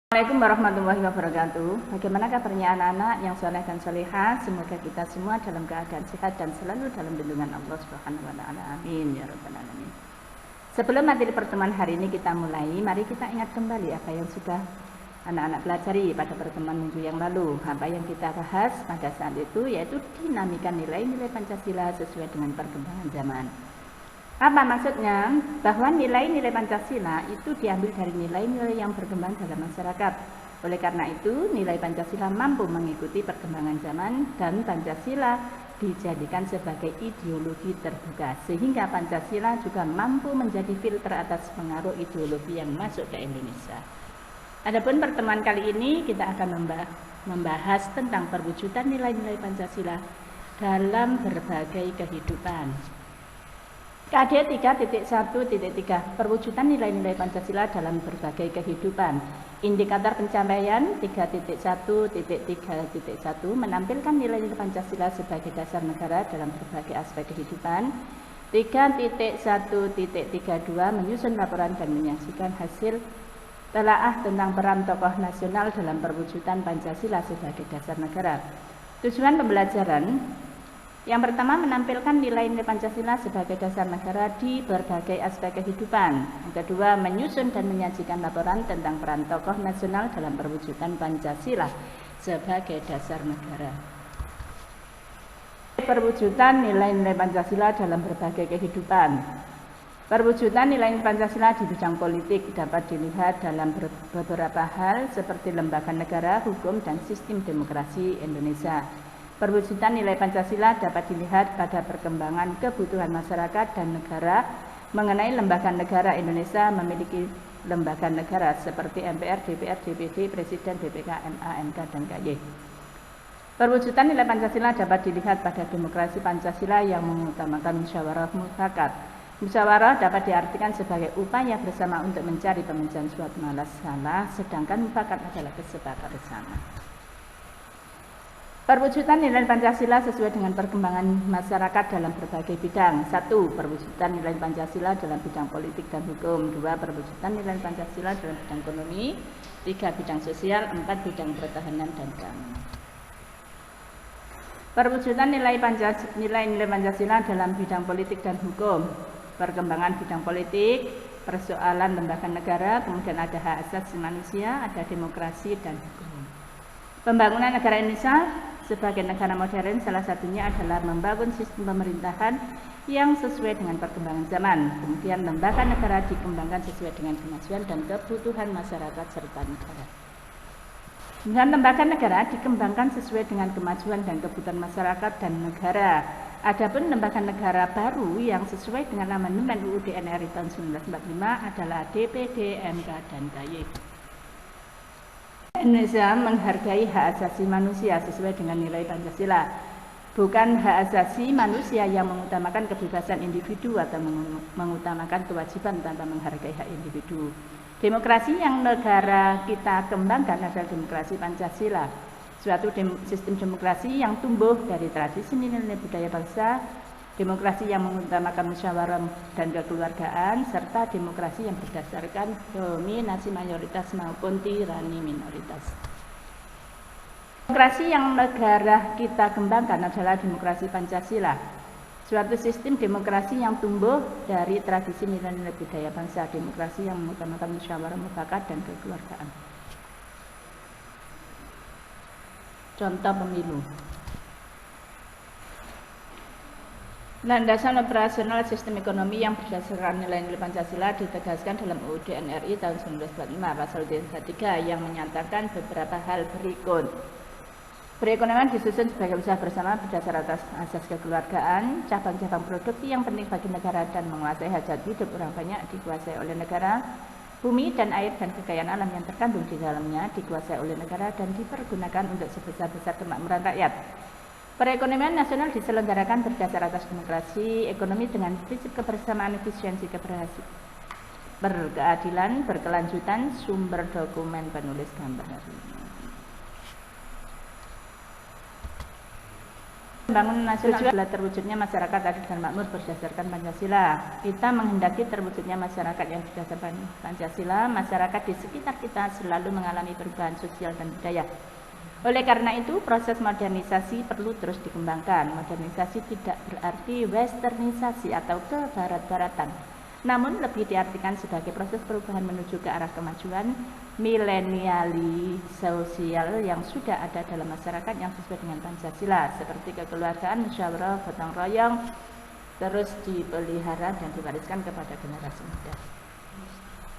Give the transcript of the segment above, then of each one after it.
Assalamualaikum warahmatullahi wabarakatuh. Bagaimana kabarnya anak-anak yang soleh dan solehah? Semoga kita semua dalam keadaan sehat dan selalu dalam lindungan Allah Subhanahu wa Ta'ala. Amin ya rabbal alamin. Sebelum materi pertemuan hari ini kita mulai, mari kita ingat kembali apa yang sudah anak-anak pelajari pada pertemuan minggu yang lalu. Apa yang kita bahas pada saat itu yaitu dinamika nilai-nilai Pancasila sesuai dengan perkembangan zaman. Apa maksudnya? Bahwa nilai-nilai Pancasila itu diambil dari nilai-nilai yang berkembang dalam masyarakat. Oleh karena itu, nilai Pancasila mampu mengikuti perkembangan zaman dan Pancasila dijadikan sebagai ideologi terbuka. Sehingga Pancasila juga mampu menjadi filter atas pengaruh ideologi yang masuk ke Indonesia. Adapun pertemuan kali ini kita akan membahas tentang perwujudan nilai-nilai Pancasila dalam berbagai kehidupan. KD 3.1.3 Perwujudan nilai-nilai Pancasila dalam berbagai kehidupan. Indikator pencapaian 3.1.3.1 menampilkan nilai-nilai Pancasila sebagai dasar negara dalam berbagai aspek kehidupan. 3.1.32 menyusun laporan dan menyaksikan hasil telaah tentang peran tokoh nasional dalam perwujudan Pancasila sebagai dasar negara. Tujuan pembelajaran yang pertama, menampilkan nilai-nilai Pancasila sebagai dasar negara di berbagai aspek kehidupan. Yang kedua, menyusun dan menyajikan laporan tentang peran tokoh nasional dalam perwujudan Pancasila sebagai dasar negara. Perwujudan nilai-nilai Pancasila dalam berbagai kehidupan. Perwujudan nilai Pancasila di bidang politik dapat dilihat dalam beberapa hal seperti lembaga negara, hukum, dan sistem demokrasi Indonesia. Perwujudan nilai Pancasila dapat dilihat pada perkembangan kebutuhan masyarakat dan negara mengenai lembaga negara. Indonesia memiliki lembaga negara seperti MPR, DPR, DPD, Presiden, BPK, MA, MK, dan KY. Perwujudan nilai Pancasila dapat dilihat pada demokrasi Pancasila yang mengutamakan musyawarah mufakat. Musyawarah dapat diartikan sebagai upaya bersama untuk mencari pemecahan suatu masalah, sedangkan mufakat adalah kesepakatan bersama. Perwujudan nilai Pancasila sesuai dengan perkembangan masyarakat dalam berbagai bidang. 1. Perwujudan nilai Pancasila dalam bidang politik dan hukum. 2. Perwujudan nilai Pancasila dalam bidang ekonomi. 3. Bidang sosial. 4. Bidang pertahanan dan keamanan. Perwujudan nilai Pancasila dalam bidang politik dan hukum. Perkembangan bidang politik, persoalan lembaga negara, kemudian ada hak asasi manusia, ada demokrasi dan hukum. Pembangunan negara Indonesia sebagai negara modern salah satunya adalah membangun sistem pemerintahan yang sesuai dengan perkembangan zaman. Kemudian lembaga negara dikembangkan sesuai dengan kemajuan dan kebutuhan masyarakat serta negara. Dan lembaga negara dikembangkan sesuai dengan kemajuan dan kebutuhan masyarakat dan negara. Adapun lembaga negara baru yang sesuai dengan amandemen UUD NRI tahun 1945 adalah DPD, MK, dan KY. Indonesia menghargai hak asasi manusia sesuai dengan nilai Pancasila. Bukan hak asasi manusia yang mengutamakan kebebasan individu atau mengutamakan kewajiban tanpa menghargai hak individu. Demokrasi yang negara kita kembangkan adalah demokrasi Pancasila, suatu sistem demokrasi yang tumbuh dari tradisi nilai-nilai budaya bangsa, demokrasi yang mengutamakan musyawarah dan kekeluargaan, serta demokrasi yang berdasarkan dominasi mayoritas maupun tirani minoritas. Demokrasi yang negara kita kembangkan adalah demokrasi Pancasila, suatu sistem demokrasi yang tumbuh dari tradisi nilai-nilai budaya bangsa, demokrasi yang mengutamakan musyawarah mufakat dan kekeluargaan. Contoh pemilu. Landasan operasional sistem ekonomi yang berdasarkan nilai-nilai Pancasila ditegaskan dalam UUD NRI tahun 1945 pasal 3 yang menyatakan beberapa hal berikut. Perekonomian disusun sebagai usaha bersama berdasar atas asas kekeluargaan, cabang-cabang produksi yang penting bagi negara dan menguasai hajat hidup orang banyak dikuasai oleh negara, bumi dan air dan kekayaan alam yang terkandung di dalamnya dikuasai oleh negara dan dipergunakan untuk sebesar-besar kemakmuran rakyat. Perekonomian nasional diselenggarakan berdasar atas demokrasi ekonomi dengan prinsip kebersamaan, efisiensi, berkeadilan, berkelanjutan, sumber dokumen penulis gambar. Pembangunan nasional adalah terwujudnya masyarakat adil dan makmur berdasarkan Pancasila. Kita menghendaki terwujudnya masyarakat yang berdasarkan Pancasila. Masyarakat di sekitar kita selalu mengalami perubahan sosial dan budaya. Oleh karena itu, proses modernisasi perlu terus dikembangkan. Modernisasi tidak berarti westernisasi atau kebarat-baratan, namun lebih diartikan sebagai proses perubahan menuju ke arah kemajuan mileniali sosial yang sudah ada dalam masyarakat yang sesuai dengan Pancasila, seperti kekeluargaan, musyawarah, gotong royong, terus dipelihara dan diwariskan kepada generasi muda.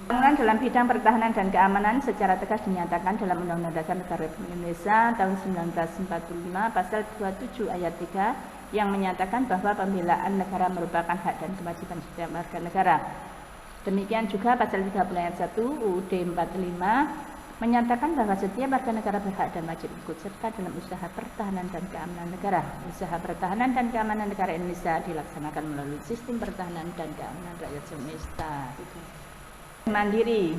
Pembangunan dalam bidang pertahanan dan keamanan secara tegas dinyatakan dalam Undang-Undang Dasar Negara Republik Indonesia tahun 1945 pasal 27 ayat 3 yang menyatakan bahwa pembelaan negara merupakan hak dan kewajiban setiap warga negara. Demikian juga pasal 30 ayat 1 UUD 45 menyatakan bahwa setiap warga negara berhak dan wajib ikut serta dalam usaha pertahanan dan keamanan negara. Usaha pertahanan dan keamanan negara Indonesia dilaksanakan melalui sistem pertahanan dan keamanan rakyat semesta. Mandiri.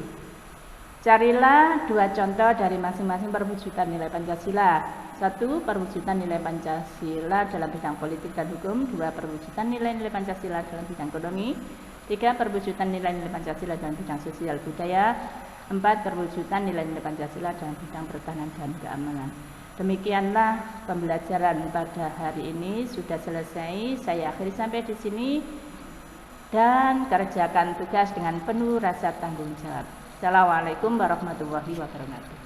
Carilah dua contoh dari masing-masing perwujudan nilai Pancasila. 1. Perwujudan nilai Pancasila dalam bidang politik dan hukum. 2. Perwujudan nilai-nilai Pancasila dalam bidang ekonomi. 3. Perwujudan nilai-nilai Pancasila dalam bidang sosial budaya. 4. Perwujudan nilai-nilai Pancasila dalam bidang pertahanan dan keamanan. Demikianlah pembelajaran pada hari ini sudah selesai. Saya akhiri sampai di sini dan kerjakan tugas dengan penuh rasa tanggung jawab. Assalamualaikum warahmatullahi wabarakatuh.